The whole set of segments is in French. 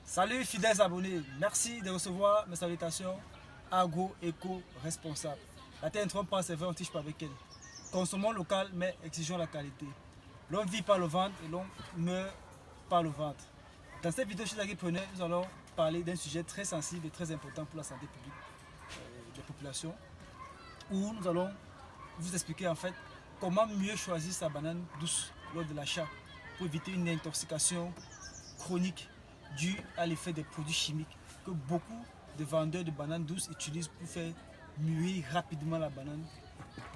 Salut fidèles abonnés, merci de recevoir mes salutations agro-éco-responsable. La terre ne trompe pas, c'est vrai, on ne tige pas avec elle. Consommons local mais exigeons la qualité. L'on vit par le ventre et l'on meurt par le ventre. Dans cette vidéo chez Agripreneur, nous allons parler d'un sujet très sensible et très important pour la santé publique des populations, où nous allons vous expliquer en fait comment mieux choisir sa banane douce lors de l'achat pour éviter une intoxication chronique due à l'effet des produits chimiques que beaucoup de vendeurs de bananes douces utilisent pour faire mûrir rapidement la banane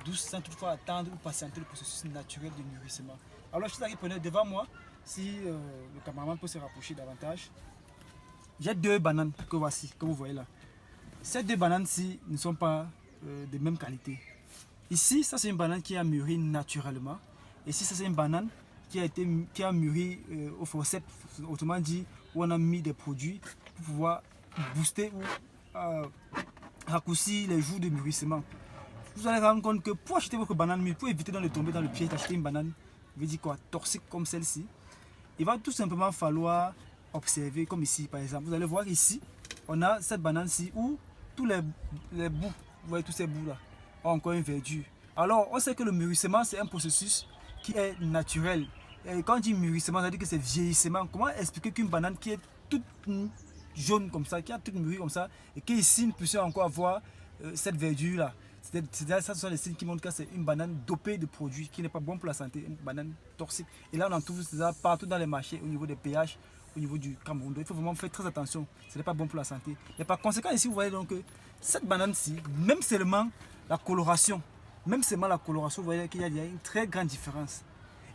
douce sans toutefois attendre ou patienter le processus naturel de mûrissement. Alors je suis Agripreneur, devant moi, si le cameraman peut se rapprocher davantage, j'ai deux bananes que voici, que vous voyez là. Ces deux bananes-ci ne sont pas de même qualité. Ici, ça c'est une banane qui a mûri naturellement. Ici, ça c'est une banane qui a mûri au forceps, autrement dit, où on a mis des produits pour pouvoir booster ou raccourcir les jours de mûrissement. Vous allez rendre compte que pour acheter votre banane mûre, pour éviter de tomber dans le piège d'acheter une banane, je veux dire quoi, toxique comme celle-ci, il va tout simplement falloir observer, comme ici par exemple. Vous allez voir ici, on a cette banane-ci où tous les bouts, vous voyez tous ces bouts-là, ont encore une verdure. Alors, on sait que le mûrissement, c'est un processus qui est naturel. Et quand on dit mûrissement, ça veut dire que c'est vieillissement. Comment expliquer qu'une banane qui est toute jaune comme ça, qui a toute mûrie comme ça, et qu'ici, nous puissions encore avoir cette verdure-là. Ça, ce sont les signes qui montrent que c'est une banane dopée de produits qui n'est pas bon pour la santé, une banane toxique. Et là, on en trouve ça partout dans les marchés, au niveau des péages, au niveau du Cameroun. Il faut vraiment faire très attention, ce n'est pas bon pour la santé. Et par conséquent, ici, vous voyez donc que cette banane-ci, même seulement la coloration, vous voyez qu'il y a une très grande différence.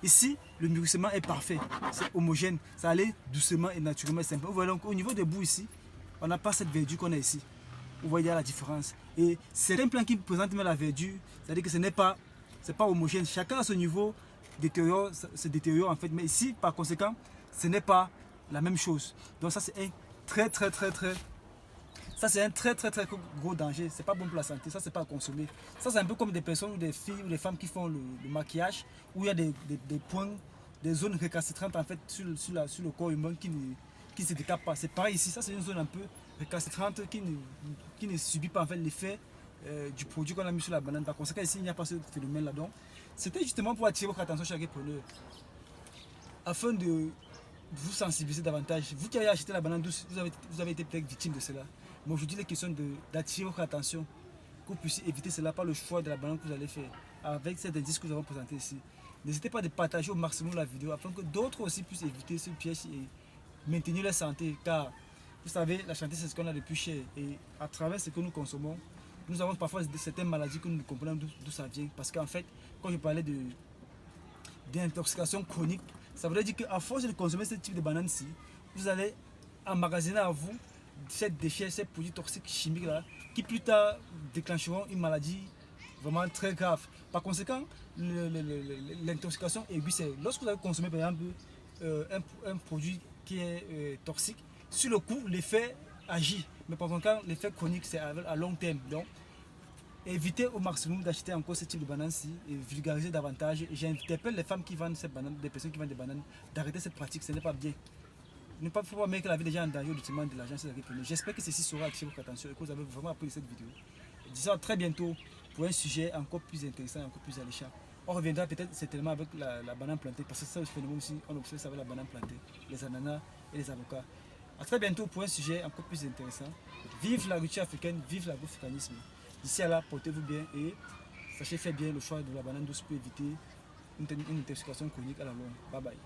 Ici, le mûrissement est parfait, c'est homogène, ça allait doucement et naturellement simple. Vous voyez donc au niveau des bouts ici, on n'a pas cette verdure qu'on a ici. Vous voyez la différence. Et c'est un plan qui présente même la verdure, c'est-à-dire que ce n'est pas homogène. Chacun à ce niveau se détériore en fait. Mais ici, par conséquent, ce n'est pas la même chose. Donc ça, c'est un très gros danger. C'est pas bon pour la santé. Ça, c'est pas à consommer. Ça, c'est un peu comme des personnes ou des filles ou des femmes qui font le maquillage où il y a des points, des zones récalcitrantes en fait sur le corps humain qui ne se décapent pas. C'est pareil ici. Ça, c'est une zone un peu récalcitrante qui ne subit pas en fait l'effet du produit qu'on a mis sur la banane. Par conséquent, ici, il n'y a pas ce phénomène-là. Donc, c'était justement pour attirer votre attention, chers preneurs, afin de vous sensibiliser davantage. Vous qui avez acheté la banane douce, vous avez été peut-être victime de cela. Mais aujourd'hui, il est question d'attirer votre attention, que vous puissiez éviter cela par le choix de la banane que vous allez faire avec cet indice que nous avons présenté ici. N'hésitez pas de partager au maximum la vidéo afin que d'autres aussi puissent éviter ce piège et maintenir leur santé. Car vous savez, la santé c'est ce qu'on a de plus cher. Et à travers ce que nous consommons, nous avons parfois certaines maladies que nous ne comprenons d'où ça vient. Parce qu'en fait, quand je parlais d'intoxication chronique, ça veut dire qu'à force de consommer ce type de banane-ci, vous allez emmagasiner à vous ces déchets, ces produits toxiques chimiques là, qui plus tard déclencheront une maladie vraiment très grave. Par conséquent, l'intoxication aiguë, c'est lorsque vous avez consommé par exemple un produit qui est toxique, sur le coup, l'effet agit. Mais par conséquent, l'effet chronique, c'est à long terme. Donc, évitez au maximum d'acheter encore ce type de banane-ci et vulgariser davantage. J'interpelle les femmes qui vendent ces bananes, des personnes qui vendent des bananes, d'arrêter cette pratique, ce n'est pas bien. Il ne faut pas mettre la vie des gens en danger au détriment de l'agence Agripreneur. J'espère que ceci sera attiré votre attention et que vous avez vraiment appris cette vidéo. Disons à très bientôt pour un sujet encore plus intéressant, encore plus alléchant. On reviendra peut-être certainement avec la banane plantée, parce que ça, ce phénomène aussi, on observe ça avec la banane plantée, les ananas et les avocats. A très bientôt pour un sujet encore plus intéressant. Vive l'agriculture africaine, vive l'agrofucanisme. D'ici à là, portez-vous bien et sachez faire bien le choix de la banane douce pour éviter une intoxication chronique à la longue. Bye bye.